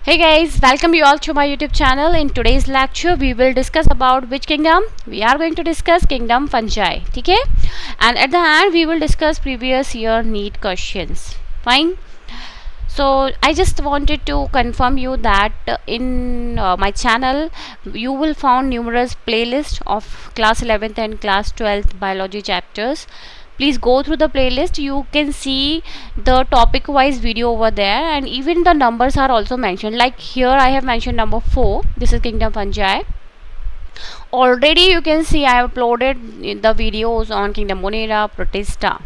Hey guys, welcome you all to my YouTube channel. In today's lecture, we will discuss about which kingdom? We are going to discuss kingdom fungi, ठीक है? And at the end, we will discuss previous year NEET questions. Fine. So I just wanted to confirm you that in my channel, you will find numerous playlists of class 11th and class 12th biology chapters. Please go through the playlist. You can see the topic wise video over there, and even the numbers are also mentioned. Like here I have mentioned number 4. This is kingdom fungi. Already you can see I have uploaded the videos on kingdom Monera, Protista,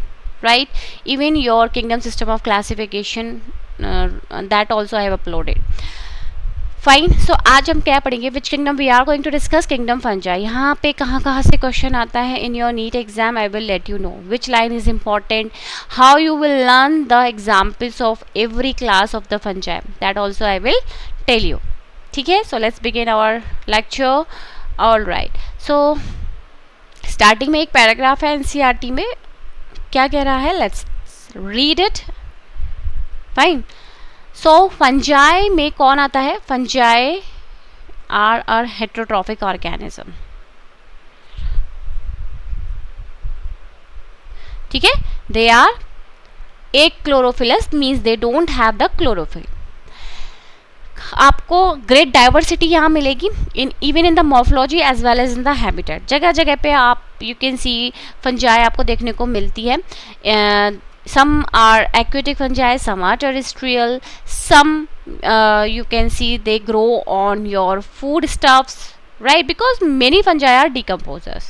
right? Even your kingdom system of classification, that also I have uploaded. Fine. So आज हम क्या पढ़ेंगे? Which kingdom we are going to discuss kingdom fungi. यहाँ पे कहाँ से question आता है in your NEET exam. I will let you know which line is important, how you will learn the examples of every class of the fungi, that also I will tell you. ठीक है, so let's begin our lecture. All right, so starting में एक paragraph है NCERT में. क्या कह रहा है? Let's read it. Fine. So fungi में कौन आता है? Fungi are heterotrophic organism. ठीक है, they are achlorophyllous, means they don't have the chlorophyll. आपको ग्रेट डाइवर्सिटी यहाँ मिलेगी in even in the morphology as well as in the habitat. जगह जगह पे आप यू कैन सी फंजाई आपको देखने को मिलती है. Some are aquatic fungi, some are terrestrial, some you can see they grow on your foodstuffs, right? Because many fungi are decomposers.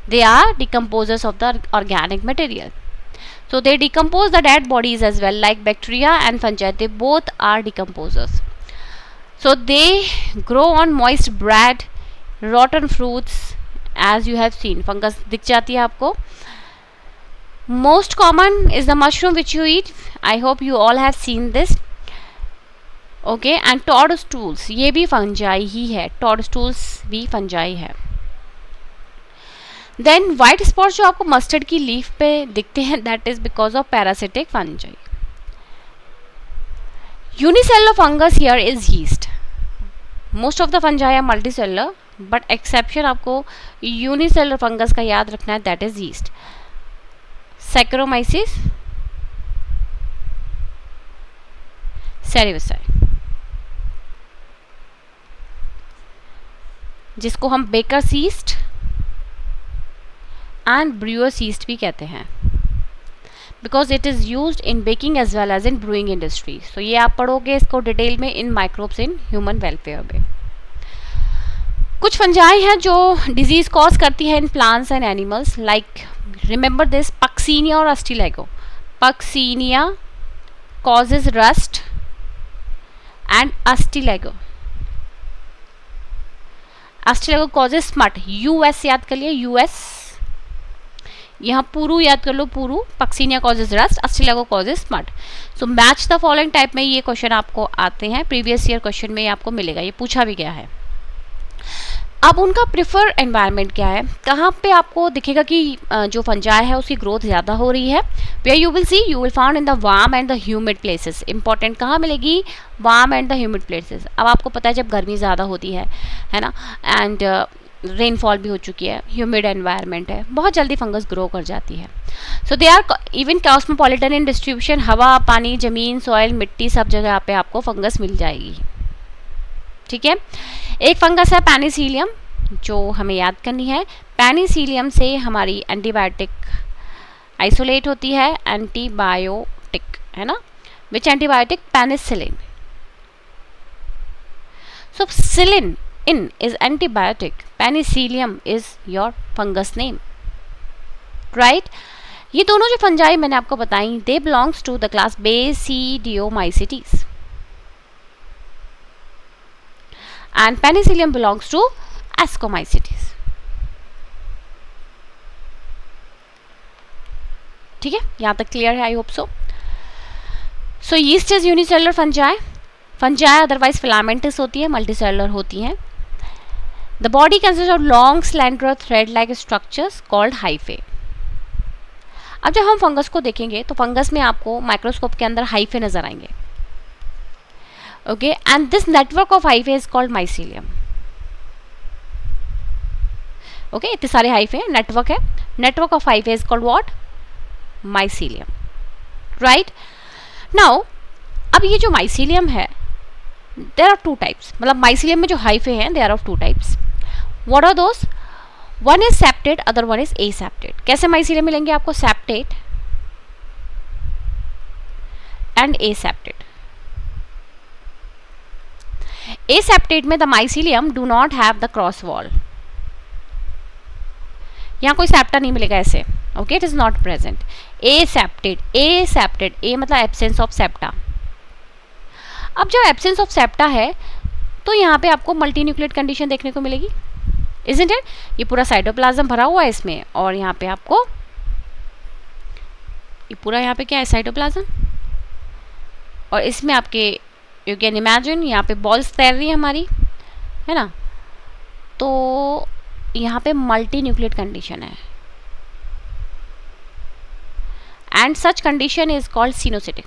They are decomposers of the organic material. So they decompose the dead bodies as well, like bacteria and fungi. They both are decomposers. So they grow on moist bread, rotten fruits, as you have seen. Fungus दिख जाती है आपको. Most common is the mushroom which you eat. I hope you all have seen this. Okay, and toadstools, ये भी fungi ही है. toadstools भी fungi है. Then white spots जो आपको मस्टर्ड की लीफ पे दिखते हैं, that is because of parasitic fungi. Unicellular fungus here is yeast. Most of the fungi are multicellular, but exception आपको unicellular fungus का याद रखना है, that is yeast. Saccharomyces cerevisiae, जिसको हम baker's yeast and brewer's yeast भी कहते हैं, because it is used in baking as well as in brewing industry. So ये आप पढ़ोगे इसको डिटेल में in microbes in human welfare में. कुछ फंजाई हैं जो डिजीज कॉज करती है in plants and animals. Like remember this, Puccinia or Astelago. Puccinia causes rust and Astelago causes smut. US याद कर लिए, US. यहाँ पुरु याद कर लो, पुरु. Puccinia causes rust, Astelago causes smut. So match the following type में ये क्वेश्चन आपको आते हैं. प्रीवियस ईयर क्वेश्चन में ये आपको मिलेगा, ये पूछा भी गया है. अब उनका प्रिफर एनवायरनमेंट क्या है? कहाँ पे आपको दिखेगा कि जो फंजाई है उसकी ग्रोथ ज़्यादा हो रही है? Where you will see, you will found in the warm and the humid places. Important कहाँ मिलेगी? Warm and the humid places. अब आपको पता है जब गर्मी ज़्यादा होती है ना, एंड रेनफॉल भी हो चुकी है, ह्यूमिड एनवायरनमेंट है, बहुत जल्दी फंगस ग्रो कर जाती है. So they are even cosmopolitan in distribution. हवा, पानी, ज़मीन, सॉइल, मिट्टी, सब जगह पे आपको फंगस मिल जाएगी. ठीक है, एक फंगस है पेनिसिलियम जो हमें याद करनी है. पेनिसिलियम से हमारी एंटीबायोटिक आइसोलेट होती है, एंटीबायोटिक है ना. Which antibiotic? पेनिसिलिन. सो सिलिन इन is antibiotic, penicillium is your fungus name, right. ये दोनों जो फंजाई मैंने आपको बताई, they belongs to the class basidiomycetes. And penicillium belongs to Ascomycetes. ठीक है, यहाँ तक क्लियर है? आई hope so. So yeast is unicellular fungi. Fungi otherwise filamentous होती है, मल्टीसेलुलर होती हैं. The body consist of long slender thread like structures called hyphae. अब जब हम फंगस को देखेंगे तो फंगस में आपको माइक्रोस्कोप के अंदर हाइफे नजर आएंगे. Okay, and this network of hyphae is called mycelium. Okay, इतने सारे hyphae network है, network of hyphae is called what? Mycelium. Right? Now, अब ये जो mycelium है, there are two types. मतलब mycelium में जो hyphae हैं, they are of two types. What are those? One is septate, other one is aseptate. कैसे mycelium मिलेंगे आपको? Septate and aseptate. Aseptate में the mycelium do not have the cross wall. यहाँ कोई सेप्टा नहीं मिलेगा ऐसे. Okay, it is not present. Aseptate, aseptate, a मतलब एब्सेंस ऑफ सेप्टा. अब जब एब्सेंस ऑफ सेप्टा है तो यहाँ पे आपको मल्टी न्यूक्लिएट कंडीशन देखने को मिलेगी, इजंट इट? ये पूरा साइटोप्लाज्म भरा हुआ है इसमें, और यहाँ पे आपको ये पूरा यहाँ पे क्या है? साइटोप्लाज्म. और इसमें आपके यू कैन इमेजिन यहाँ पे बॉल्स तैर रही है हमारी, है ना? तो यहाँ पे मल्टी न्यूक्लिएट कंडीशन है, and such condition is called coenocytic.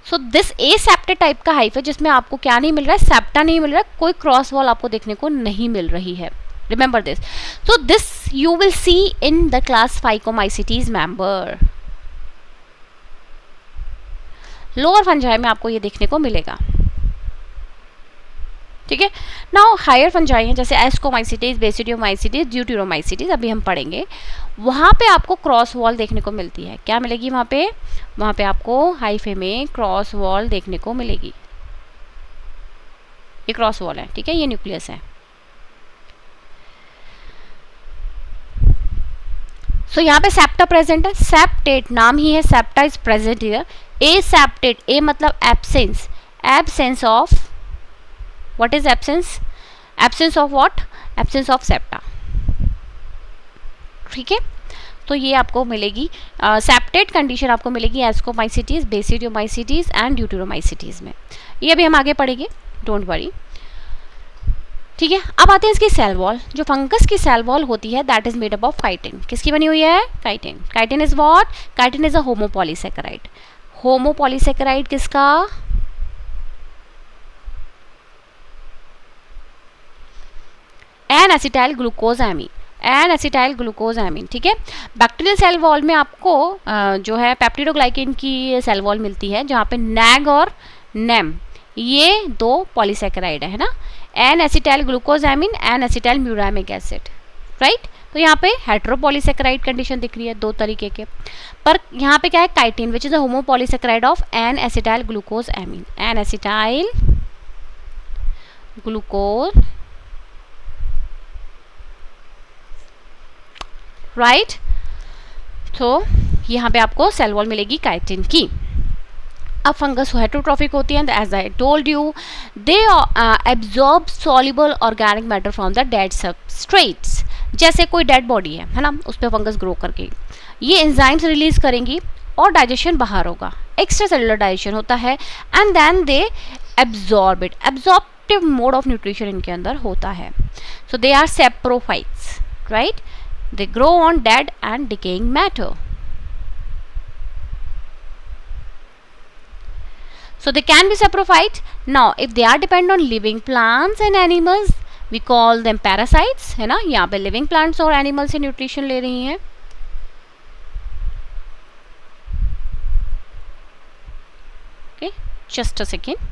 So this aseptate type का हाइफा जिसमें आपको क्या नहीं मिल रहा है? सेप्टा नहीं मिल रहा है, कोई क्रॉस वॉल आपको देखने को नहीं मिल रही है. Remember this. So this you will C in the class phycomycetes member. Lower fungi में आपको ये देखने को मिलेगा. ठीक है. नाउ हायर फंजाई हैं जैसे एस्कोमाइसिटीज, बेसिडियोमाइसिटीज, ड्यूटेरोमाइसिटीज, अभी हम पढ़ेंगे. वहाँ पे आपको क्रॉस वॉल देखने को मिलती है. क्या मिलेगी वहाँ पे? वहाँ पे आपको हाइफे में क्रॉस वॉल देखने को मिलेगी. ये क्रॉस वॉल है, ठीक है, ये न्यूक्लियस है. सो यहाँ पे सेप्टा प्रेजेंट है. सेप्टेट नाम ही है, septa is present here. Aseptate, a मतलब absence, absence of, what is absence? Absence of what? Absence of septa. ठीक है. तो ये आपको मिलेगी सेप्टेट कंडीशन आपको मिलेगी एस्कोमाइसिटीज, बेसिडियोमाइसिटीज एंड ड्यूटेरोमाइसिटीज में. ये अभी हम आगे पढ़ेंगे, डोंट वरी. ठीक है. अब आते हैं इसकी सेल वॉल. जो फंगस की सेल वॉल होती है that is made up of chitin. किसकी बनी हुई है? Chitin. Chitin is what? Chitin is a homopolysaccharide. Homopolysaccharide किसका? N acetyl glucosamine. N acetyl glucosamine. ठीक है. बैक्टीरियल सेल वॉल में आपको जो है पेप्टिडोग्लाइकेन की सेल वॉल मिलती है जहाँ पे नैग और नेम ये दो पॉलीसेकेराइड है ना. N acetyl glucosamine, N acetyl muramic acid. Right. तो यहाँ पे हेट्रोपॉलीसेकेराइड कंडीशन दिख रही है दो तरीके के. पर यहाँ पे क्या है? Chitin which is a homopolysaccharide of N acetyl glucosamine. N acetyl glucose, right. तो यहाँ पे आपको सेल वॉल मिलेगी काइटिन की. अब फंगस हेटरोट्रॉफिक होती है, as I told you they absorb soluble organic matter from the dead substrates. जैसे कोई डेड बॉडी है ना, उस पर फंगस ग्रो करके ये एंजाइम्स रिलीज करेंगी और डाइजेशन बाहर होगा, एक्स्ट्रा सेलुलर डाइजेशन होता है, and then they absorb it. Absorptive mode of nutrition इनके अंदर होता है. So they are saprophytes, right. They grow on dead and decaying matter. So they can be saprophytes. Now, if they are dependent on living plants and animals, we call them parasites. है ना. यहाँ पे living plants और animals से nutrition ले रही हैं. Okay, just a second.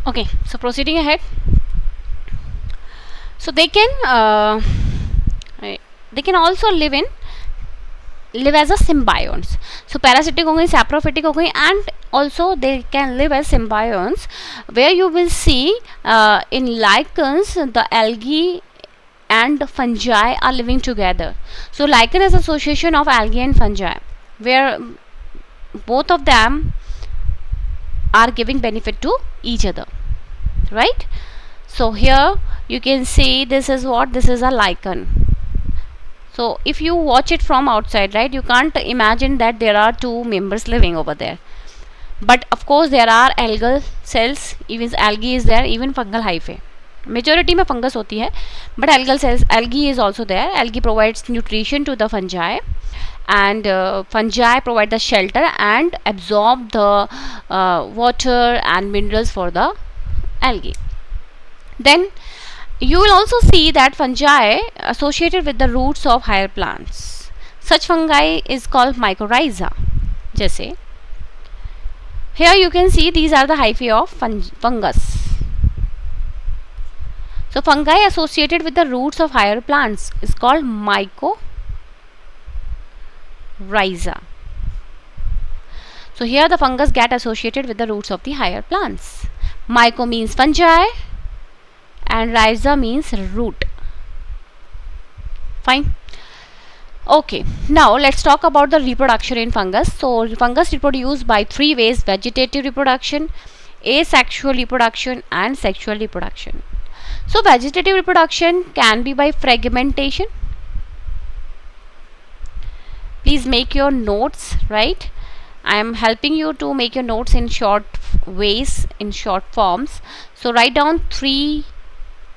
Okay, so proceeding ahead. So they can also live as a symbionts. So parasitic हो गई, saprophytic हो गई, and also they can live as symbionts, where you will see in lichens the algae and fungi are living together. So lichen is association of algae and fungi, where both of them are giving benefit to each other, right? So here you can see this is a lichen. So if you watch it from outside, right, you can't imagine that there are two members living over there. But of course there are algal cells, even algae is there, even fungal hyphae. Majority में fungus होती है, but algae is also there. Algae provides nutrition to the fungi, and fungi provide the shelter and absorb the water and minerals for the algae. Then you will also see that fungi associated with the roots of higher plants. Such fungi is called mycorrhiza. जैसे here you can see these are the hyphae of fungus. So fungi associated with the roots of higher plants is called mycorrhiza. So here the fungus get associated with the roots of the higher plants. Myco means fungi and rhiza means root. Fine. Okay, now let's talk about the reproduction in fungus. So fungus reproduce by three ways: vegetative reproduction, asexual reproduction and sexual reproduction. So vegetative reproduction can be by fragmentation. Please make your notes, right? I am helping you to make your notes in short ways, in short forms. So write down three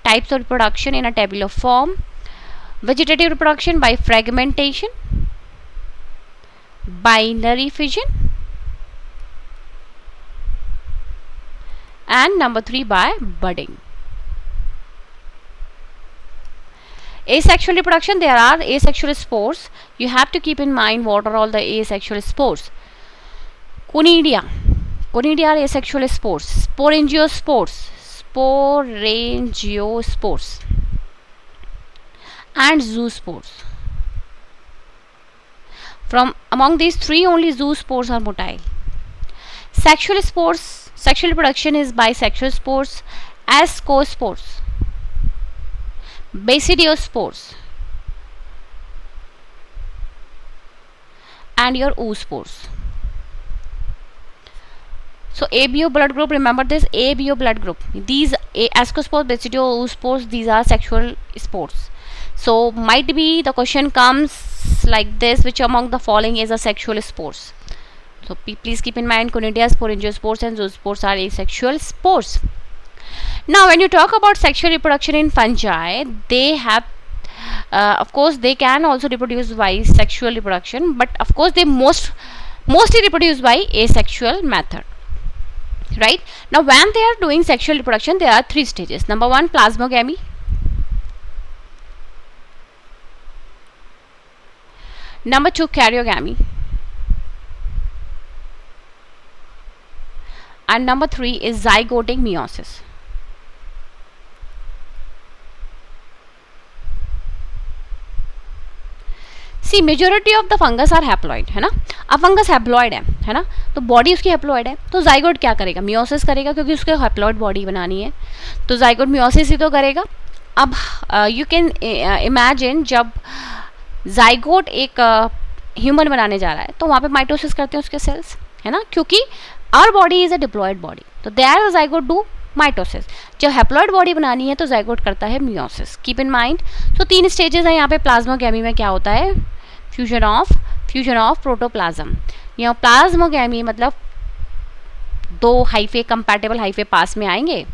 types of reproduction in a tabular form. Vegetative reproduction by fragmentation, binary fission, and number 3 by budding. Asexual reproduction, there are asexual spores. You have to keep in mind what are all the asexual spores. Conidia are asexual spores. Sporangiospores and zoospores. From among these three, only zoospores are motile. Sexual reproduction is bisexual spores, ascospores, basidiospores, and your oospores. So ABO blood group, remember this ABO blood group. These ascospores, basidio, oospores, these are sexual spores. So might be the question comes like this: which among the following is a sexual spores? So please keep in mind conidia, sporangiospores and zoospores are asexual spores. Now when you talk about sexual reproduction in fungi, they have of course they can also reproduce by sexual reproduction, but of course they mostly reproduce by asexual method. Right? Now when they are doing sexual reproduction, there are three stages. Number 1, plasmogamy. Number 2, karyogamy. And number 3 is zygotic meiosis. See majority of the fungus are haploid, है ना. अब fungus haploid है ना, तो body उसकी haploid है, तो zygote क्या करेगा? मियोसिस करेगा, क्योंकि उसके हैप्लॉइड बॉडी बनानी है, तो जाइगोट मियोसिस ही तो करेगा. अब यू कैन इमेजिन जब जाइगोट एक ह्यूमन बनाने जा रहा है, तो वहाँ पे माइटोसिस करते हैं उसके सेल्स, है ना, क्योंकि our body is a diploid body, तो देयर जाइगोट डू माइटोसिस. जब हैप्लॉइड बॉडी बनानी है तो जाइगोट करता है मियोसिस. Keep in mind. तो 3 स्टेजेस हैं यहाँ पे. प्लाज्मोगैमी में क्या होता है? Fusion of protoplasm. यहाँ प्लाज्मोगैमी मतलब 2 हाइफे, कंपैटिबल हाइफे पास में आएंगे.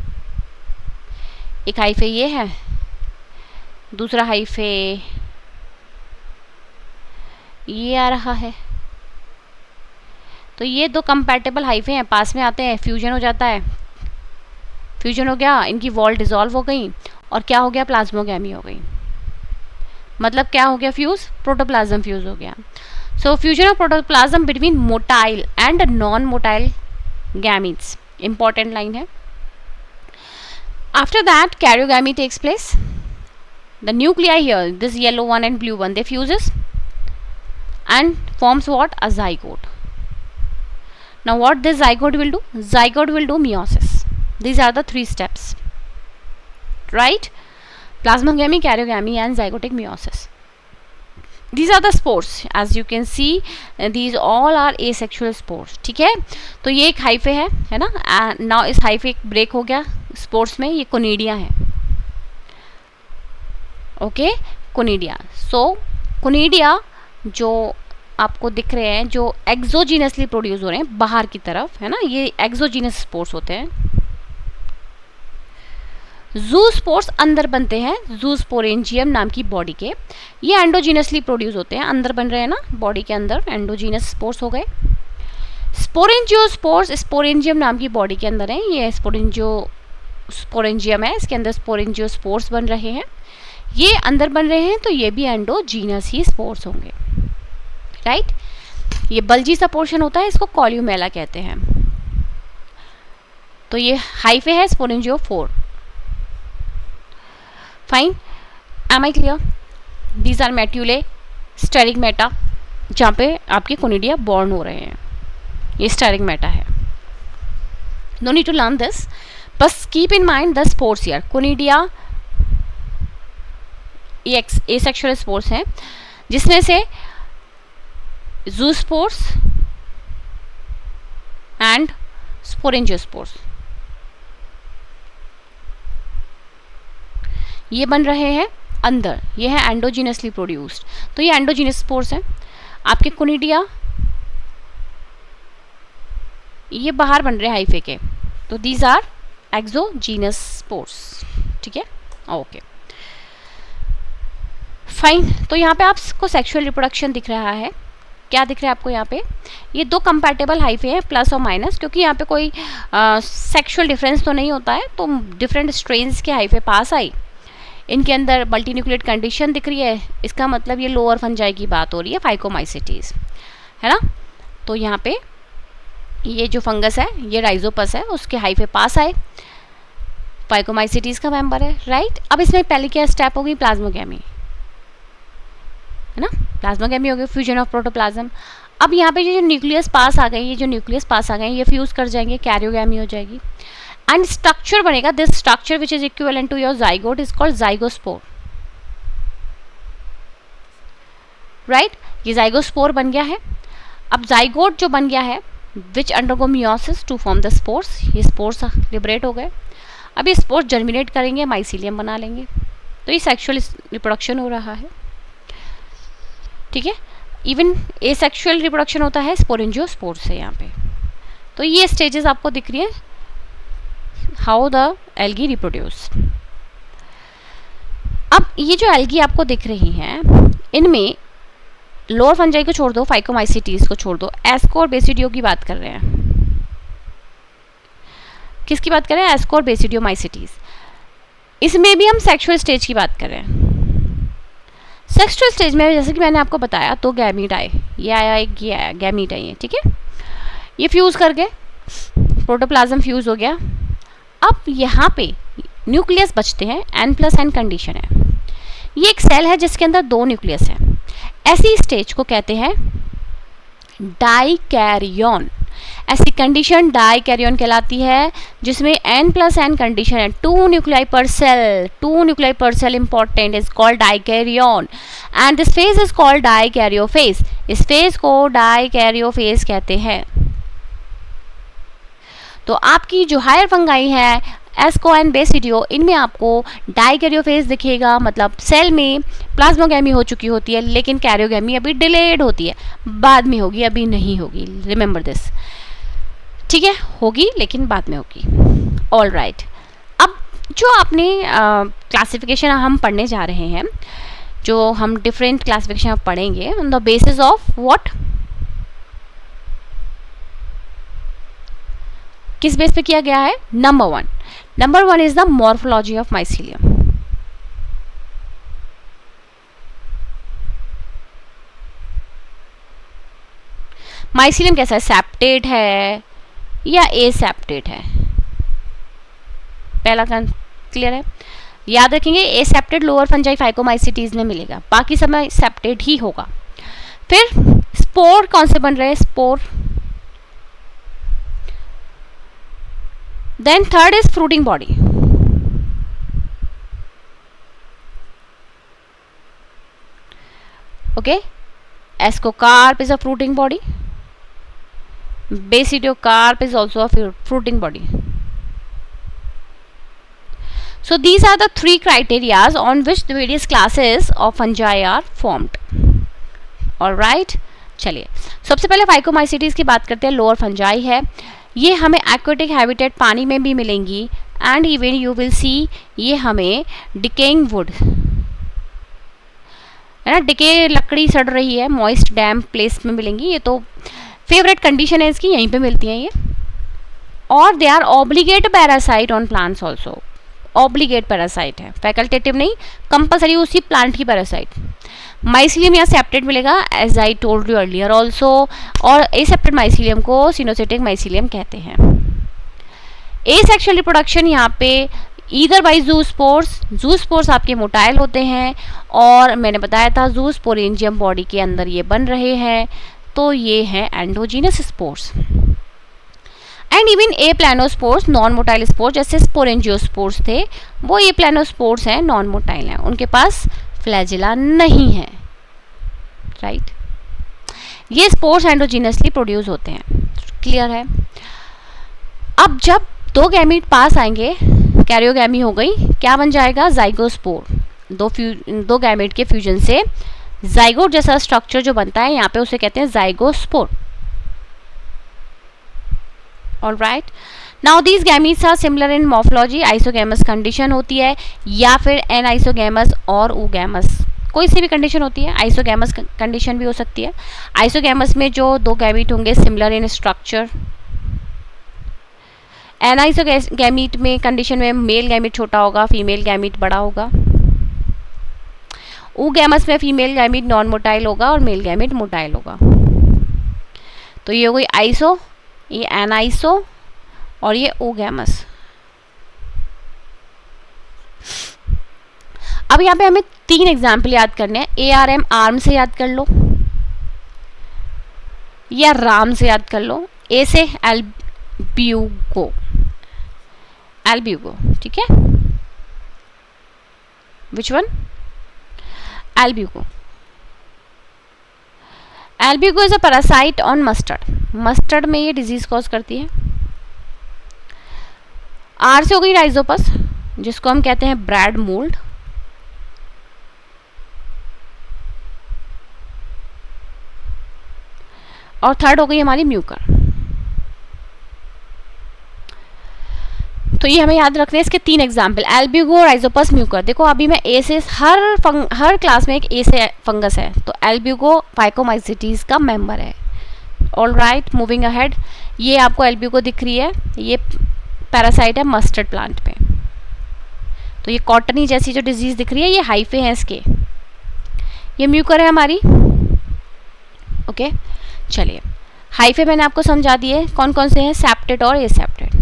एक हाइफे ये है, दूसरा हाइफे ये आ रहा है, तो ये 2 कंपैटिबल हाइफे हैं, पास में आते हैं, फ्यूजन हो जाता है. फ्यूजन हो गया, इनकी वॉल डिसॉल्व हो गई, और क्या हो गया? प्लाज्मोगैमी हो गई. मतलब क्या हो गया? प्रोटोप्लाज्म फ्यूज हो गया. So fusion of protoplasm between motile and non motile gametes. Important line है. After that, karyogamy takes place. The nuclei here, this yellow one and blue one, they fuses and forms what? A zygote. Now what this zygote will do? Zygote will do meiosis. These are the three steps, right? Plasmogamy, karyogamy and zygotic meiosis. These are the spores. As you can see, these all are asexual spores. ठीक है, तो ये एक hyphae है ना. Now इस hyphae break हो गया स्पोर्स में. ये कोनिडिया है. Okay, conidia. सो कोनिडिया जो आपको दिख रहे हैं, जो एक्सोजीनसली प्रोड्यूस हो रहे हैं बाहर की तरफ, है ना, ये एक्सोजीनस स्पोर्स होते हैं. ज़ूस्पोर्स अंदर बनते हैं ज़ूस्पोरेंजियम नाम की बॉडी के. ये एंडोजीनसली प्रोड्यूस होते हैं, अंदर बन रहे हैं ना बॉडी के अंदर, एंडोजीनस स्पोर्स हो गए. स्पोरेंजियोस्पोर्स स्पोरेंजियम नाम की बॉडी के अंदर है. ये स्पोरेंजियम है, इसके अंदर स्पोरेंजियोस्पोर्स बन रहे हैं. ये अंदर बन रहे हैं तो ये भी एंडोजीनस ही स्पोर्स होंगे, राइट. ये बल्जी सा पोर्शन होता है, इसको कॉल्यूमेला कहते हैं. तो ये हाइफे है sporangiophore. Fine, am I clear? These are metulae, sterigmata, जहाँ पे आपके कोनिडिया बॉर्न हो रहे हैं. ये स्टेरिगमेटा है. No need to learn this, बस keep in mind the spores here. Conidia ये एसेक्सुअल स्पोर्स हैं, जिसमें से ज़ूस्पोर्स एंड स्पोरेंजियोस्पोर्स ये बन रहे हैं अंदर. ये है एंडोजीनसली प्रोड्यूस्ड. तो ये एंडोजीनस स्पोर्स हैं. आपके कोनिडिया ये बाहर बन रहे हैं हाइफे के. तो दीज आर एक्सोजीनस स्पोर्स. ठीक है, ओके फाइन. तो यहाँ पे आपको सेक्सुअल रिप्रोडक्शन दिख रहा है. क्या दिख रहा है आपको यहाँ पे? ये दो कंपैटिबल हाइफे हैं, प्लस और माइनस, क्योंकि यहाँ पे कोई सेक्सुअल डिफरेंस तो नहीं होता है. तो डिफरेंट स्ट्रेन्स के हाइफे पास आई, इनके अंदर मल्टीन्यूक्लिएट कंडीशन दिख रही है. इसका मतलब ये लोअर फंजाई की बात हो रही है, फाइकोमाइसिटीज, है ना. तो यहाँ पे ये जो फंगस है, ये राइजोपस है, उसके हाइफे पास आए, फाइकोमाइसिटीज का मेंबर है, राइट. अब इसमें पहले क्या स्टेप होगी? प्लाज्मोगैमी, है ना. प्लाज्मोगैमी हो गई, फ्यूजन ऑफ प्रोटोप्लाज्म. अब यहाँ पे जो न्यूक्लियस पास आ गए, ये जो न्यूक्लियस पास आ गए, ये फ्यूज कर जाएंगे, कैरियोगैमी हो जाएगी. एंड स्ट्रक्चर बनेगा. This structure which is equivalent to your zygote is called zygospore, right. ये जाइगोस्पोर बन गया है. अब जाइगोट जो बन गया है, which undergo meiosis to form the spores, ये स्पोर्स लिबरेट हो गए. अब ये स्पोर्स जर्मिनेट करेंगे, माइसीलियम बना लेंगे. तो ये सेक्सुअल रिप्रोडक्शन हो रहा है. ठीक है, इवन एसेक्सुअल रिप्रोडक्शन होता है स्पोरेंजियोस्पोर्स से यहाँ पे. तो ये स्टेजेस आपको दिख रही है, हाउ द एल्गी रिप्रोड्यूस. अब ये जो एल्गी आपको दिख रही हैं, इनमें लोअर फंजाई को छोड़ दो, फाइकोमाइसिटीज को छोड़ दो, एस्को और बेसिडियो की बात कर रहे हैं. किसकी बात कर रहे हैं? एस्को और बेसिडियोमाइसिटीज. इसमें भी हम सेक्सुअल स्टेज की बात कर रहे हैं. सेक्सुअल स्टेज में जैसे कि मैंने आपको बताया, तो गैमीट आए, ये आया, एक ये आया, गैमीट आई है. ठीक है, ये फ्यूज कर गए, प्रोटोप्लाज्म फ्यूज हो गया. अब यहाँ पे न्यूक्लियस बचते हैं, n+n कंडीशन है. ये एक सेल है जिसके अंदर दो न्यूक्लियस है. ऐसी स्टेज को कहते हैं डाइकैरियन. ऐसी कंडीशन डाइकैरियन कहलाती है, जिसमें n+n कंडीशन है. 2 nuclei per cell important, is called dikaryon. And this phase is called dikaryophase. इस फेज को डाइकैरियोफेज कहते हैं. तो आपकी जो हायर फंगाई है, एस्को एंड बेसिडियो, इनमें आपको डाइकैरियोफेज दिखेगा. मतलब सेल में प्लाज्मोगैमी हो चुकी होती है, लेकिन कैरियोगैमी अभी डिलेड होती है, बाद में होगी, अभी नहीं होगी. Remember this. ठीक है, होगी लेकिन बाद में होगी. All right. अब जो आपने क्लासिफिकेशन हम पढ़ने जा रहे हैं, जो हम डिफरेंट क्लासिफिकेशन पढ़ेंगे on the basis of what, किस बेस पे किया गया है? Number one is the morphology of mycelium. Mycelium कैसा है? सेप्टेट है या एसेप्टेट है? पहला क्लियर है? याद रखेंगे एसेप्टेड लोअर फंजाई फाइकोमाइसिटीज में मिलेगा, बाकी सब में सेप्टेड ही होगा। फिर स्पोर कौन से बन रहे हैं? Spore. Then third is fruiting body. Okay, ascocarp is a fruiting body, basidiocarp is also a fruiting body. So these are the three criteria on which the various classes of fungi are formed. Alright, चलिए सबसे पहले phycomycetes की बात करते हैं। Lower fungi है, ये हमें एक्वेटिक हैबिटेट पानी में भी मिलेंगी एंड इवन यू विल सी ये हमें डिकेइंग वुड है ना, डिके लकड़ी सड़ रही है, मॉइस्ट डैम प्लेस में मिलेंगी। ये तो फेवरेट कंडीशन है इसकी, यहीं पे मिलती हैं ये। और they are obligate parasite on plants also. Obligate parasite है, फैकल्टेटिव नहीं, कंपलसरी उसी प्लांट की पैरासाइट। माइसिलियम या सेप्टेड मिलेगा as I told you earlier also, और एसेप्टेड माइसिलियम को सिनोसिटिक माइसिलियम कहते हैं। एसेक्सुअल रिप्रोडक्शन यहाँ पे ईदर बाई जूस्पोर्स, जूस्पोर्स आपके मोटाइल होते हैं, और मैंने बताया था जूस्पोरेंजियम बॉडी के अंदर ये बन रहे हैं, तो ये है endogenous spores. And even a planospores non motile spores, जैसे स्पोरेंजियोस्पोर्स थे वो ए प्लानोस्पोर्स हैं, नॉन मोटाइल हैं, उनके पास फ्लैजिला नहीं है, राइट। ये स्पोर्स एंडोजीनसली प्रोड्यूस होते हैं, क्लियर है। अब जब दो गैमीट पास आएंगे, कैरियोगैमी हो गई, क्या बन जाएगा? जाइगोस्पोर। दो गैमीट के फ्यूजन से जाइगोट जैसा स्ट्रक्चर जो बनता है, यहाँ पे उसे कहते हैं zygospore. Alright, now these gametes are similar in morphology, isogamous condition होती है या फिर एन आइसोगैमस और ऊगैमस, कोई सी भी कंडीशन होती है, आइसोगैमस कंडीशन भी हो सकती है। आइसोगैमस में जो दो गैमीट होंगे सिमिलर इन स्ट्रक्चर, एन आइसोगैमीट में कंडीशन में मेल गैमीट छोटा होगा, फीमेल गैमीट बड़ा होगा। ऊगैमस में फीमेल गैमीट नॉन मोटाइल होगा और मेल गैमीट मोटाइल होगा। तो ये हो गई आइसो, ये एनाइसो और ये ओगैमस। अब यहाँ पे हमें 3 एग्जाम्पल याद करने हैं। ARM आर्म से याद कर लो या राम से याद कर लो। ए से एल्ब्यूगो, एल्ब्यूगो, ठीक है। Which one? Albugo. Albugo is a parasite on mustard. Mustard में ये डिजीज कॉज करती है। आर से हो गई राइजोपस, जिसको हम कहते हैं ब्रैड मोल्ड। और थर्ड हो गई हमारी म्यूकर। तो ये हमें याद रखने हैं इसके 3 एग्जाम्पल, एल्ब्यूगो, राइजोपस, म्यूकर। देखो अभी मैं ए से हर क्लास में एक ए से फंगस है, तो एल्ब्यूगो फाइकोमाइसिटीज का मेंबर है। ऑल राइट, मूविंग अहेड, ये आपको एल्ब्यूगो दिख रही है, ये पैरासाइट है मस्टर्ड प्लांट पे। तो ये कॉटनी जैसी जो डिजीज दिख रही है, ये हाइफे हैं इसके। ये म्यूकर है हमारी, ओके। चलिए, हाइफे मैंने आपको समझा दिए कौन कौन से हैं, सेप्टेड और एसेप्टेड।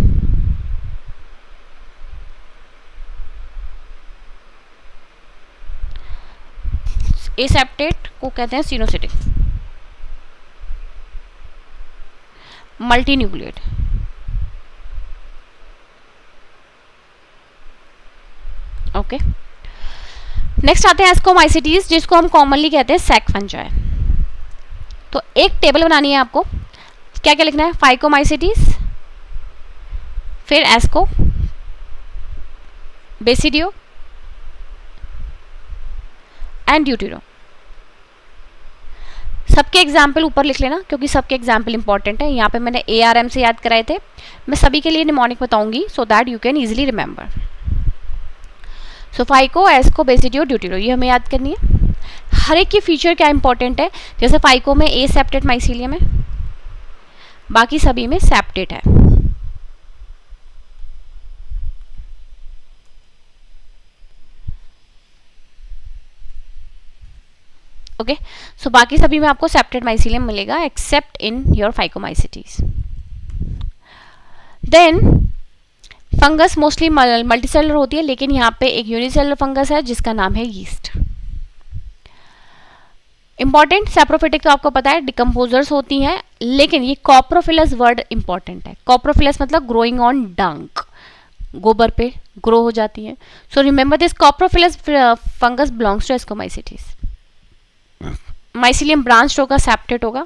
एसेप्टेड को कहते हैं सिनोसिटिक, मल्टीन्यूक्लिएट। ओके, नेक्स्ट आते हैं एस्कोमाइसिटीज, जिसको हम कॉमनली कहते हैं सैक फंजाई। तो एक टेबल बनानी है आपको, क्या क्या लिखना है? फाइकोमाइसिटीज, फिर एस्को, बेसिडियो एंड ड्यूटेरो। सबके एग्जाम्पल ऊपर लिख लेना, क्योंकि सबके एग्जाम्पल इंपॉर्टेंट है। यहाँ पे मैंने ARM से याद कराए थे, मैं सभी के लिए निमोनिक बताऊंगी so that you can easily remember. So phyco, asco, basidio, deutero, ये हमें याद करनी है। हर एक की फीचर क्या इंपॉर्टेंट है, जैसे फाइको में एसेप्टेड माइसिलियम है, बाकी सभी में सेप्टेड है। ओके, सो बाकी सभी में आपको सेप्टेड माइसिलियम मिलेगा except in your phycomycetes. Then fungus mostly multicellular होती है, लेकिन यहाँ पे एक यूनिसेलुलर फंगस है जिसका नाम है यीस्ट। इंपॉर्टेंट, सैप्रोफिटिक तो आपको पता है डिकम्पोजर्स होती हैं, लेकिन ये कॉप्रोफिलस वर्ड इंपॉर्टेंट है। कॉप्रोफिलस मतलब ग्रोइंग ऑन डंक, गोबर पे ग्रो हो जाती है। So remember this, coprophilous fungus belongs to ascomycetes. Mycelium branch होगा, सेप्टेट होगा,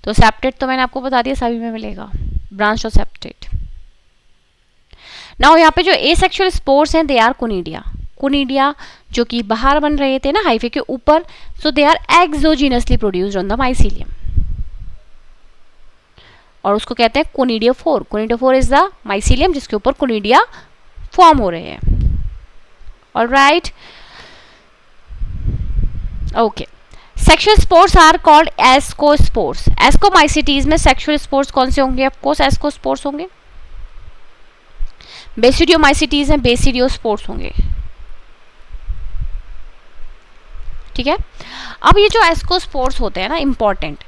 तो सेप्टेट तो मैंने आपको बता दिया सभी में मिलेगा, ब्रांच और सेप्टेट। नाउ यहाँ पे जो एसेक्सुअल स्पोर्स हैं दे आर कोनिडिया। कोनिडिया जो कि बाहर बन रहे थे ना हाइफे के ऊपर, so they are exogenously produced on the mycelium, और उसको कहते हैं conidiophore. Conidiophore is the mycelium जिसके ऊपर कोनिडिया फॉर्म हो रहे हैं। Alright, okay. Sexual spores are called ascospores. Ascomycetes में सेक्सुअल स्पोर्स कौन से होंगे? ऑफ कोर्स एस्कोस्पोर्स होंगे। बेसिडियोमाइसिटीज में बेसिडियोस्पोर्स होंगे, ठीक है। अब ये जो एस्कोस्पोर्स होते हैं ना, इंपॉर्टेंट,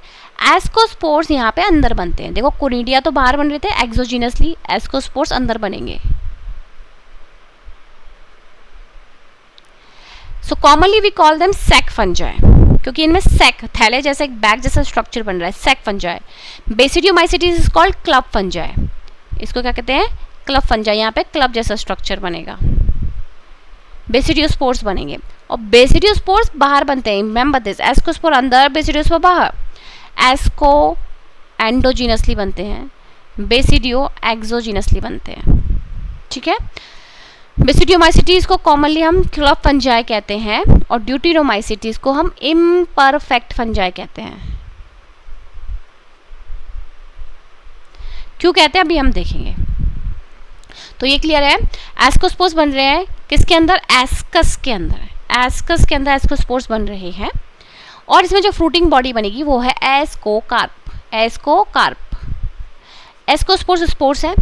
एस्कोस्पोर्स यहाँ पे अंदर बनते हैं। देखो कोनिडिया तो बाहर बन रहे थे एक्सोजिनसली, एस्कोस्पोर्स अंदर बनेंगे। So commonly we call them sac fungi, क्योंकि इनमें सैक, थैले जैसा एक बैग जैसा स्ट्रक्चर बन रहा है, sac fungi. Basidiomycetes is called club fungi. इसको क्या कहते हैं? Club fungi. यहाँ पे क्लब जैसा स्ट्रक्चर बनेगा, बेसिडियोस्पोर्स बनेंगे। और बेसिडियोस्पोर्स बाहर बनते हैं, रिमेंबर दिस, एस्कोस्पोर अंदर, बेसिडियोस्पोर बाहर। एस्को एंडोजीनसली बनते हैं, बेसिडियो एक्सोजीनसली बनते हैं, ठीक है। बेसिडियोमाइसिटीज को कॉमनली हम क्लब फंजाई कहते हैं, और ड्यूटेरोमाइसिटीज को हम इम्परफेक्ट फंजाई कहते हैं। क्यों कहते हैं अभी हम देखेंगे। तो ये क्लियर है, एस्कोस्पोर्स बन रहे हैं किसके अंदर? एस्कस के अंदर। एस्कस के अंदर एस्कोस्पोर्स बन रहे हैं, और इसमें जो फ्रूटिंग बॉडी बनेगी वो है एस्कोकार्प। एस्कोकार्प, एस्कोस्पोर्स स्पोर्स है,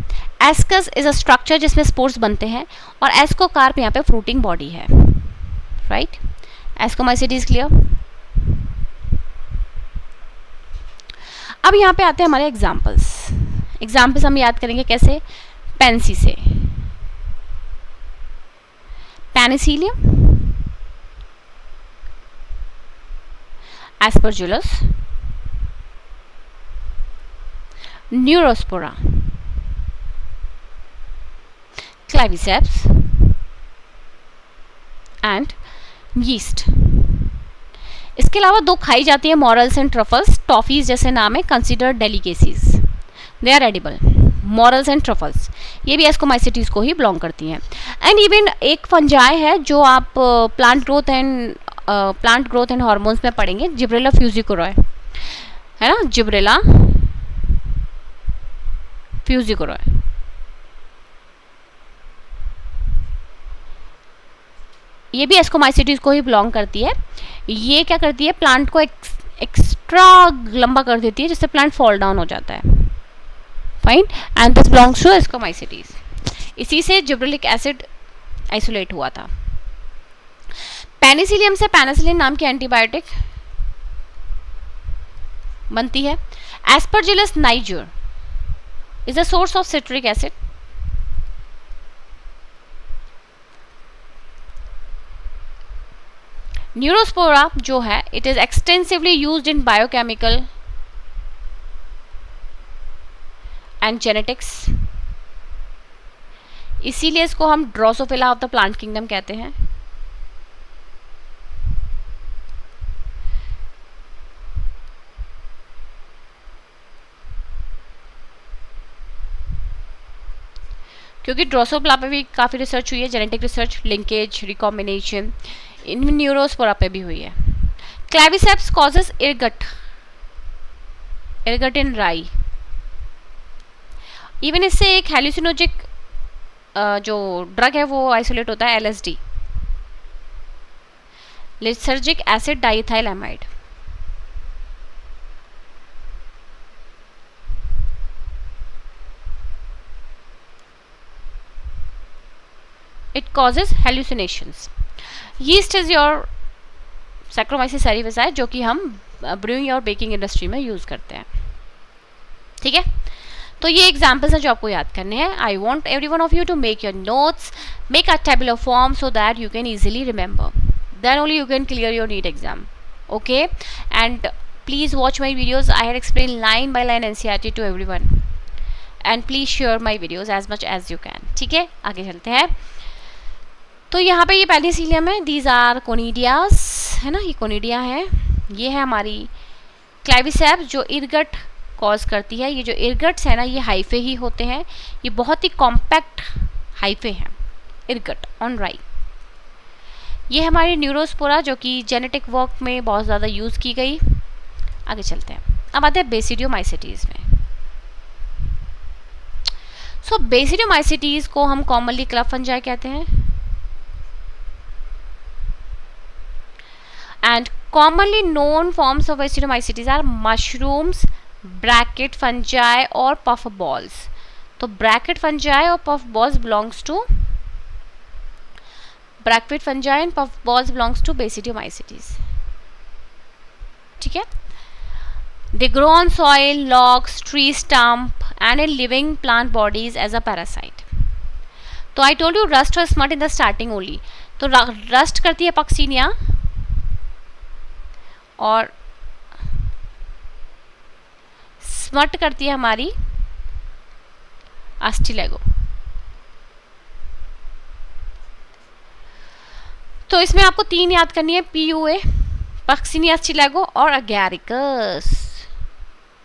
एस्कस इज अ स्ट्रक्चर जिसमें स्पोर्स बनते हैं, और एस्कोकार्प यहाँ पे फ्रूटिंग बॉडी है, राइट। Ascomycetes clear. अब यहाँ पे आते हैं हमारे एग्जाम्पल्स। एग्जाम्पल्स हम याद करेंगे कैसे? पेंसी से, penicillium, aspergillus, neurospora, claviceps and yeast. इसके अलावा दो खाई जाती है मॉरल्स एंड ट्रफल्स, टॉफीज जैसे नाम है, consider delicacies, they are edible. Morels and truffles ये भी एस्कोमाइसिटीज को ही बिलोंग करती हैं। एंड इवन एक फंजाई है जो आप प्लांट ग्रोथ एंड हार्मोन्स में पढ़ेंगे, जिब्रेला फ्यूजिकोरॉय, है ना, जिब्रेला फ्यूजिकोरॉय। ये भी एस्कोमाइसिटीज को ही बिलोंग करती है। ये क्या करती है? प्लांट को एक्स्ट्रा लंबा कर देती है, जिससे प्लांट फॉल डाउन हो जाता है, fine. And this belongs to ascomycetes. इसी से जिब्रेलिक एसिड आइसोलेट हुआ था। पेनिसिलियम से पेनिसिलिन नाम की एंटीबायोटिक बनती है। Aspergillus niger is a source of citric acid. Neurospora जो है, it is extensively used in biochemical and genetics, इसीलिए इसको हम Drosophila of the plant kingdom कहते हैं। क्योंकि ड्रोसोफिला पे भी काफ़ी रिसर्च हुई है, जेनेटिक रिसर्च, लिंकेज, रिकॉम्बिनेशन, इनमें न्यूरोस्पोरा पे भी हुई है। क्लेविसेप्स कॉजेस इरगट इन राई। इवन इससे एक हेलुसिनोजिक जो ड्रग है वो आइसोलेट होता है, LSD, lysergic acid diethyl amide. It causes hallucinations. Yeast is your Saccharomyces cerevisiae, जो कि हम ब्रूइंग और बेकिंग इंडस्ट्री में यूज करते हैं, ठीक है। तो ये एग्जाम्पल्स हैं जो आपको याद करने हैं. I want every one of you to make your notes, make a tabular form so that you can easily remember. Then only you can clear your NEET exam. Okay, and please watch my videos. I had explained line by line NCERT to everyone. And please share my videos as much as you can. ठीक है, आगे चलते हैं. तो यहाँ पे ये Penicillium है, दीज आर कोनिडियास, है ना, ये कोनिडिया है. ये है हमारी क्लेविसेप्स जो इरगट कॉज करती है. ये जो इरगट्स है ना, ये हाइफे ही होते हैं. ये बहुत ही कॉम्पैक्ट हाइफे हैं, इरगट ऑन राइट. ये हमारी न्यूरोस्पोरा जो कि जेनेटिक वर्क में बहुत ज़्यादा यूज़ की गई. आगे चलते हैं. अब आते हैं बेसिडियोमाइसिटीज़ में. सो बेसिडियोमाइसिटीज़ को हम कॉमनली क्लब फंजाई कहते हैं. And commonly known forms of basidiomycetes are mushrooms, bracket fungi और puff balls. तो bracket fungi और puff balls belongs to bracket fungi and puff balls belongs to basidiomycetes. ठीक है. They grow on soil, logs, tree stump and in living plant bodies as a parasite. तो I told you rust or smut in the starting only. तो rust करती है Puccinia और smut करती है हमारी आस्टिलेगो. तो इसमें आपको 3 याद करनी है, PUA, पक्सिनिया आस्टिलेगो और Agaricus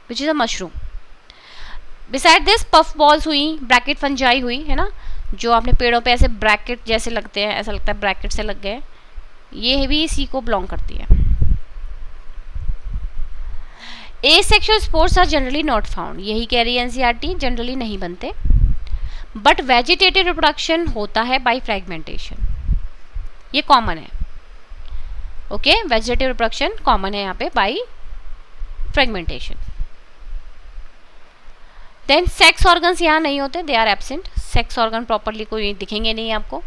which is a mushroom. Beside this puff balls हुई, ब्रैकेट फंजाई हुई, है ना, जो आपने पेड़ों पे ऐसे ब्रैकेट जैसे लगते हैं, ऐसा लगता है ब्रैकेट से लग गए, ये भी इसी को बिलोंग करती है. Asexual spores are generally not found, यही कह रही है एनसीईआरटी, जनरली नहीं बनते. बट वेजिटेटिव रिप्रोडक्शन होता है बाय फ्रेगमेंटेशन, ये कॉमन है. ओके, वेजिटेटिव रिप्रोडक्शन कॉमन है यहाँ पे by fragmentation. Then sex organs यहाँ नहीं होते, they are absent. Sex organ properly कोई दिखेंगे नहीं आपको.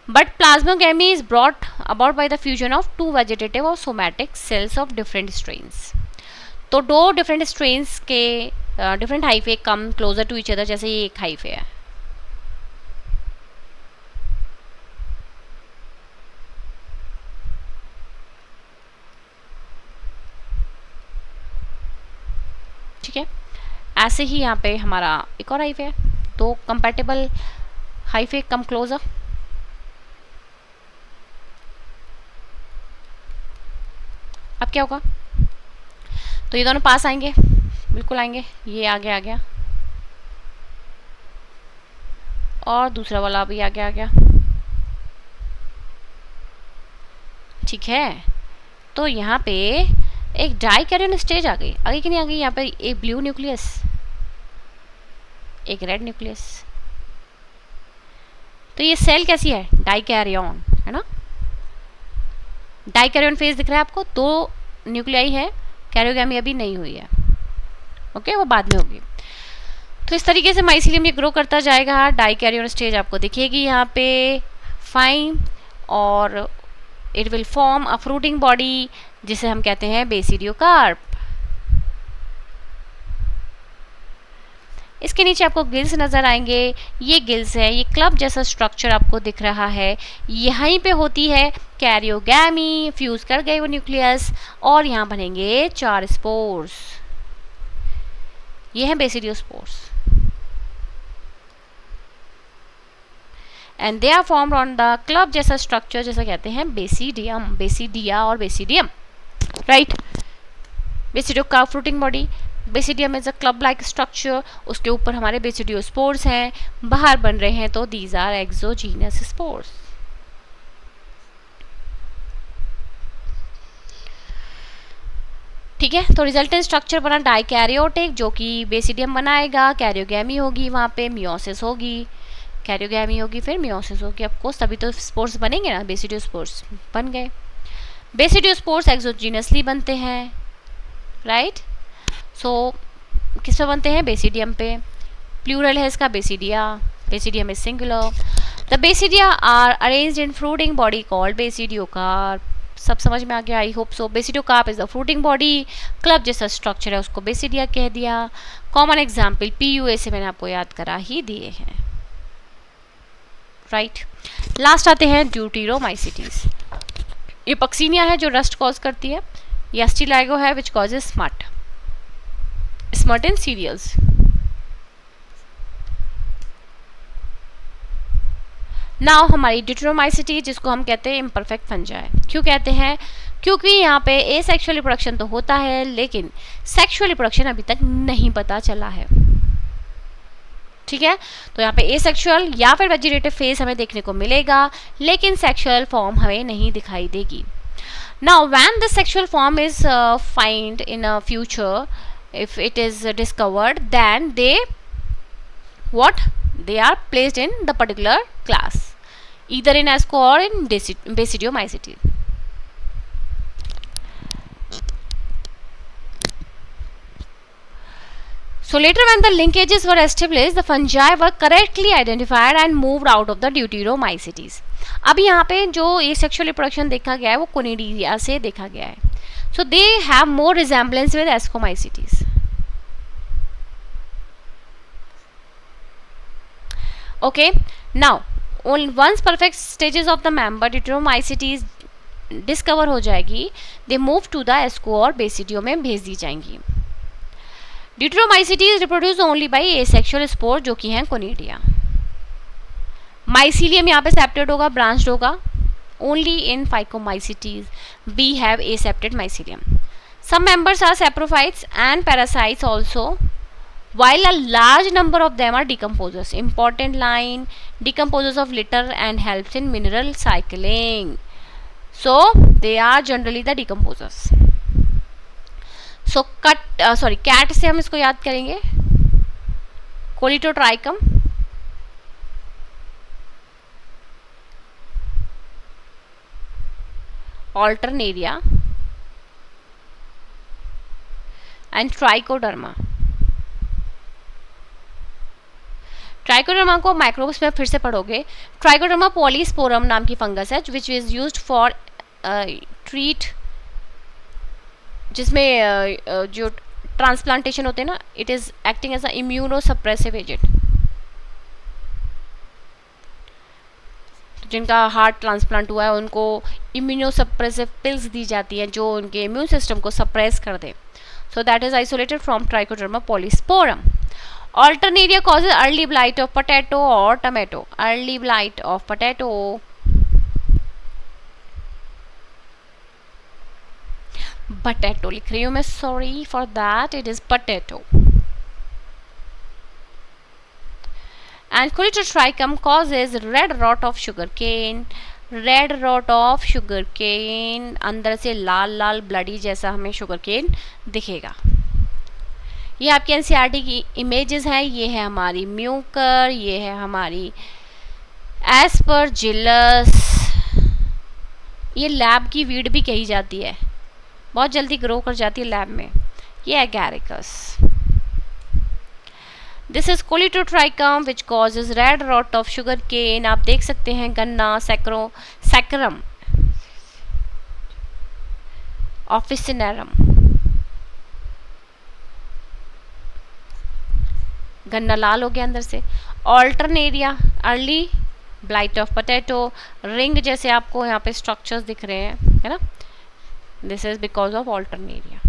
But plasmogamy is brought about by the fusion of 2 vegetative और somatic cells of different strains. तो 2 डिफरेंट स्ट्रेन्स के different hyphae come closer to each other, जैसे ये एक हाइफे है. ठीक है, ऐसे ही यहाँ पे हमारा एक और हाइफे है. 2 कंपैटिबल हाइफे कम क्लोजर. अब क्या होगा, तो ये दोनों पास आएंगे, बिल्कुल आएंगे. ये आगे आ गया और दूसरा वाला भी आगे आ गया. ठीक है, तो यहाँ पे एक डाइकैरियन स्टेज आ गई. आगे कि नहीं आ गई, यहाँ पे एक ब्लू न्यूक्लियस, एक रेड न्यूक्लियस. तो ये सेल कैसी है, डाइकैरियन, है ना. डाइकैरियन फेज दिख रहा है आपको, 2 न्यूक्लियाई है, कैरियोगैमी अभी नहीं हुई है. ओके, वो बाद में होगी. तो इस तरीके से माइसिलियम ये ग्रो करता जाएगा. डाइकैरियन स्टेज आपको दिखेगी यहाँ पे फाइन, और it will form a fruiting body जिसे हम कहते हैं बेसिडियोकार्प. इसके नीचे आपको गिल्स नज़र आएंगे. ये गिल्स है, ये क्लब जैसा स्ट्रक्चर आपको दिख रहा है. यहीं पे होती है कैरियोगैमी, फ्यूज कर गए वो न्यूक्लियस और यहाँ बनेंगे 4 स्पोर्स. ये है basidiospores and they are formed on the club जैसा स्ट्रक्चर, जैसा कहते हैं बेसिडियम, बेसिडिया और basidium, right. Basidiocarp fruiting body, basidium is a club like structure, उसके ऊपर हमारे बेसिडियोस्पोर्स हैं, बाहर बन रहे हैं, तो दीज आर एक्सोजीनस स्पोर्स. ठीक है, तो रिजल्टेंट स्ट्रक्चर बना डाइकैरियोटिक, जो कि बेसिडियम बनाएगा, कैरियोगैमी होगी, वहाँ पे मियोसिस होगी, कैरियोगैमी होगी, फिर मियोसिस होगी. ऑफकोर्स तभी तो स्पोर्स बनेंगे ना, बेसिडियोस्पोर्स बन गए. बेसिडियोस्पोर्स एक्सोजीनसली बनते हैं, राइट. सो किस पे बनते हैं, बेसिडियम पे. प्लूरल है इसका, basidia, basidium is singular. The basidia are arranged in fruiting body called basidiocarp. सब समझ में आ गया, I hope so. Basidiocarp is the fruiting body, club जैसा स्ट्रक्चर है उसको बेसिडिया कह दिया। कॉमन एग्जाम्पल PUA से मैंने आपको याद करा ही दिए हैं, राइट। लास्ट आते हैं ड्यूटेरोमाइसिटीज। ये पक्सीनिया है जो रस्ट कॉज करती है, ये एस्टिलाइगो है which causes smut in cereals. Now हमारी ड्यूटेरोमाइसिटी जिसको हम कहते हैं इम्परफेक्ट फंजाई। क्यों कहते हैं? क्योंकि यहाँ पे एसेक्सुअल रिप्रोडक्शन तो होता है लेकिन सेक्सुअल रिप्रोडक्शन अभी तक नहीं पता चला है, ठीक है। तो यहाँ पे एसेक्सुअल या फिर वेजिटेटिव फेज हमें देखने को मिलेगा लेकिन सेक्सुअल फॉर्म हमें नहीं दिखाई देगी। Now when the sexual form is find in a future, if it is discovered, then they are placed in the particular class, either in ASCO or in Basidiomycetes. So later when the linkages were established, the fungi were correctly identified and moved out of the Deuteromycetes. अब यहाँ पे जो asexual reproduction देखा गया है वो Conidia से देखा गया है. So they have more resemblance with Ascomycetes. Okay, now once perfect stages of the member Deuteromycetes discover हो जाएगी, दे मूव टू द एस्को और बेसिडियो में भेज दी जाएंगी. Deuteromycetes reproduce only by asexual spore जो कि हैं कोनिडिया. माइसीलियम यहाँ पे सेप्टेड होगा, ब्रांच्ड होगा. Only in phycomycetes we have aseptate mycelium. Some members are saprophytes and parasites also, while a large number of them are decomposers. Important line, decomposers of litter and helps in mineral cycling. So they are generally the decomposers. So cat से हम इसको याद करेंगे, Colletotrichum, Alternaria and trichoderma. Trichoderma को microbes में फिर से पढ़ोगे. ट्राइकोडर्मा पॉलीस्पोरम नाम की फंगस है which is used for treat, जिसमें जो ट्रांसप्लांटेशन होते हैं ना, it is acting as a immunosuppressive agent. जिनका हार्ट ट्रांसप्लांट हुआ है उनको इम्यूनोसप्रेसिव पिल्स दी जाती हैं जो उनके इम्यून सिस्टम को सप्रेस कर दे. So that is isolated from trichoderma polysporum. Alternaria causes early blight of potato or tomato. Early blight of potato. Potato लिख रही हूँ मैं, sorry for that, it is potato. And Colitotrichum causes red rot of sugarcane. Red rot of sugarcane, अंदर से लाल लाल bloody जैसा हमें sugarcane दिखेगा. ये आपकी एनसीईआरटी की इमेजेस हैं. ये है हमारी म्यूकर, ये है हमारी एस्परजिलस. ये लैब की वीड भी कही जाती है, बहुत जल्दी ग्रो कर जाती है लैब में. ये agaricus. This is colletotrichum which causes red rot of sugar cane. आप देख सकते हैं गन्ना, सैक्रम, ऑफिसिनेरम. गन्ना लाल हो गया अंदर से. Alternaria, early blight of potato. Ring जैसे आपको यहाँ पे स्ट्रक्चर्स दिख रहे हैं, है ना, this is because of alternaria.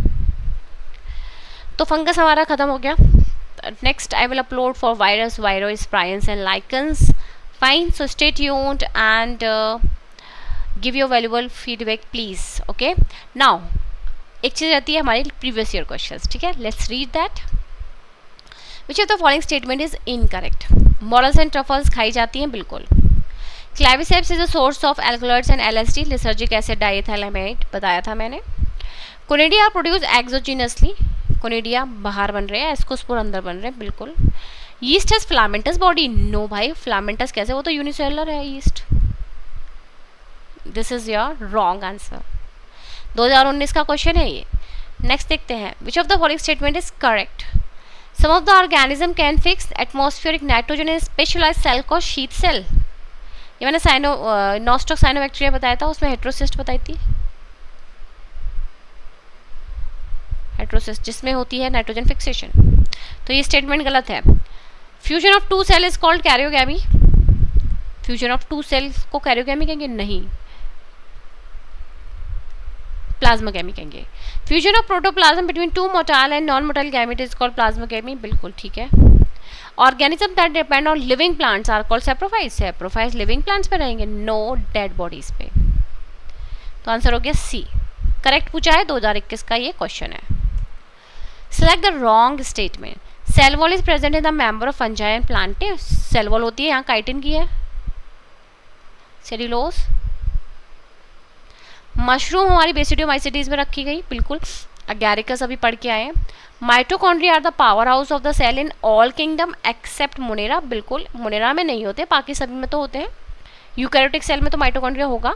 तो फंगस हमारा खत्म हो गया. Next I will upload for virus, viroids prions and lichens. Fine, so stay tuned and give your valuable feedback please. Okay, now एक चीज़ रहती है हमारी प्रीवियस ईयर क्वेश्चंस, ठीक है. Let's read that. Which of the following statement is incorrect? Morels and truffles खाई जाती हैं, बिल्कुल. Claviceps is a source of alkaloids and LSD, lysergic acid diethylamide, बताया था मैंने. Conidia produce exogenously. Conidia बाहर बन रहे हैं, एस्कोस्पोर अंदर बन रहे हैं, बिल्कुल. Yeast has filamentous body. No भाई, filamentous कैसे, वो तो यूनिसेलुलर है yeast. This is your wrong answer. 2019 का क्वेश्चन है ये. नेक्स्ट देखते हैं. Which of the following statement is correct? Some of the organism can fix atmospheric nitrogen in specialized cell called sheath cell. ये मैंने नॉस्टॉक साइनोबैक्टीरिया बताया था, उसमें हेट्रोसिस्ट बताई थी. नाइट्रोसिस, जिसमें होती है नाइट्रोजन फिक्सेशन। तो ये स्टेटमेंट गलत है। Fusion of two cell is called karyogamy. Fusion of two cells को कैरियोगैमी कहेंगे? नहीं, प्लाज्मागैमी कहेंगे। Fusion of protoplasm between two motile and non motile gamete is called plasmogamy. बिल्कुल ठीक है। Organism that depend on living plants are called saprophytes. Saprophytes living plants पे रहेंगे, no dead bodies पे। तो आंसर हो गया सी। करेक्ट पूछा है 2021 का ये क्वेश्चन है। Select the wrong statement. Cell wall is present in the member of fungi and plant. Cell wall होती है, यहाँ काइटिन की है, सेल्यूलोज। मशरूम हमारी बेसिडियोमाइसिटीज में रखी गई, बिल्कुल। अगैरिकस अभी पढ़ के आए। Mitochondria are the power house of the cell in all kingdom except monera. बिल्कुल, मोनेरा में नहीं होते, बाकी सभी में तो होते हैं। यूकैरियोटिक सेल में तो माइटोकॉन्ड्रिया होगा।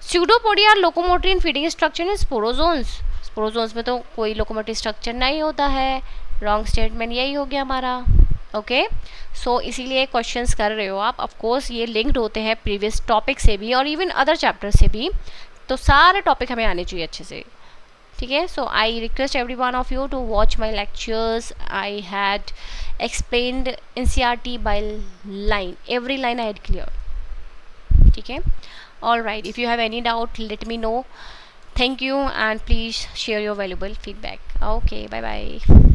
Pseudopodia are locomotory in feeding structure in sporozoans. Sporozoans में तो कोई लोकोमोटरी स्ट्रक्चर नहीं होता है। रॉन्ग स्टेटमेंट यही हो गया हमारा। ओके, सो इसीलिए क्वेश्चंस कर रहे हो आप। ऑफकोर्स ये लिंक्ड होते हैं प्रीवियस टॉपिक से भी और इवन अदर चैप्टर से भी, तो सारे टॉपिक हमें आने चाहिए अच्छे से, ठीक है। So I request every one of you to watch my lectures. I had explained NCERT by line, every line I had clear, ठीक है। All right, if you have any doubt, let me know. Thank you and please share your valuable feedback. Okay, bye bye.